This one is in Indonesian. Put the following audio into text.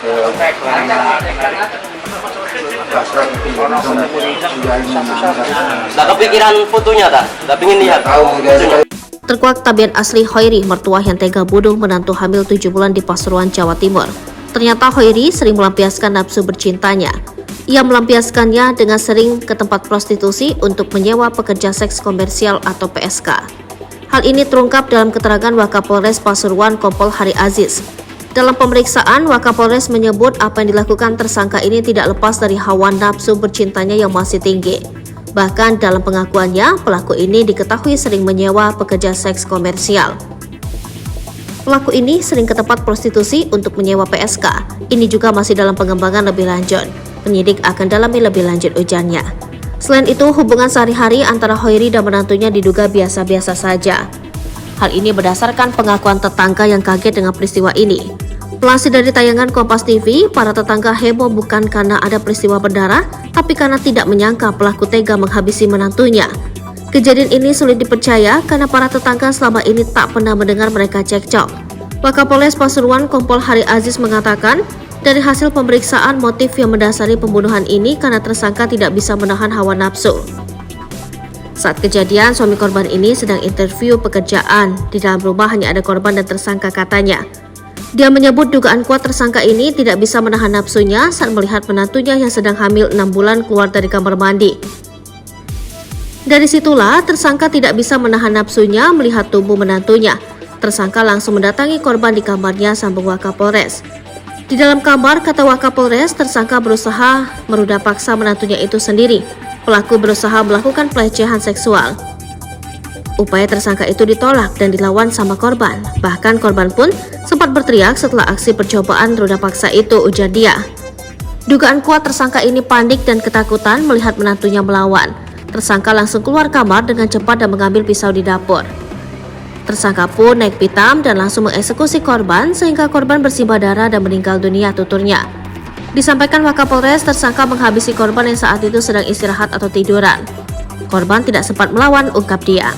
Nggak kepikiran fotonya tak? Nggak pengen lihat fotonya. Terkuak tabiat asli Hoiri, mertua yang tega bunuh menantu hamil 7 bulan di Pasuruan, Jawa Timur. Ternyata Hoiri sering melampiaskan nafsu bercintanya. Ia melampiaskannya dengan sering ke tempat prostitusi untuk menyewa pekerja seks komersial atau PSK. Hal ini terungkap dalam keterangan Wakapolres Pasuruan Kompol Hari Aziz. Dalam pemeriksaan, Wakapolres menyebut apa yang dilakukan tersangka ini tidak lepas dari hawa nafsu bercintanya yang masih tinggi. Bahkan dalam pengakuannya, pelaku ini diketahui sering menyewa pekerja seks komersial. Pelaku ini sering ke tempat prostitusi untuk menyewa PSK. Ini juga masih dalam pengembangan lebih lanjut. Penyidik akan dalami lebih lanjut ujarnya. Selain itu, hubungan sehari-hari antara Hoiri dan menantunya diduga biasa-biasa saja. Hal ini berdasarkan pengakuan tetangga yang kaget dengan peristiwa ini. Pelansir dari tayangan Kompas TV, para tetangga heboh bukan karena ada peristiwa berdarah, tapi karena tidak menyangka pelaku tega menghabisi menantunya. Kejadian ini sulit dipercaya karena para tetangga selama ini tak pernah mendengar mereka cekcok. Wakapolres Pasuruan Kompol Hari Aziz mengatakan, dari hasil pemeriksaan motif yang mendasari pembunuhan ini karena tersangka tidak bisa menahan hawa nafsu. Saat kejadian, suami korban ini sedang interview pekerjaan. Di dalam rumah hanya ada korban dan tersangka katanya. Dia menyebut dugaan kuat tersangka ini tidak bisa menahan nafsunya saat melihat menantunya yang sedang hamil 6 bulan keluar dari kamar mandi. Dari situlah tersangka tidak bisa menahan nafsunya melihat tubuh menantunya. Tersangka langsung mendatangi korban di kamarnya, sambung Wakapolres. Di dalam kamar, kata Wakapolres, tersangka berusaha merudah paksa menantunya itu sendiri. Pelaku berusaha melakukan pelecehan seksual. Upaya tersangka itu ditolak dan dilawan sama korban. Bahkan korban pun sempat berteriak setelah aksi percobaan rudah paksa itu, ujar dia. Dugaan kuat tersangka ini panik dan ketakutan melihat menantunya melawan. Tersangka langsung keluar kamar dengan cepat dan mengambil pisau di dapur. Tersangka pun naik pitam dan langsung mengeksekusi korban sehingga korban bersimbah darah dan meninggal dunia, tuturnya. Disampaikan Wakapolres, tersangka menghabisi korban yang saat itu sedang istirahat atau tiduran. Korban tidak sempat melawan, ungkap dia.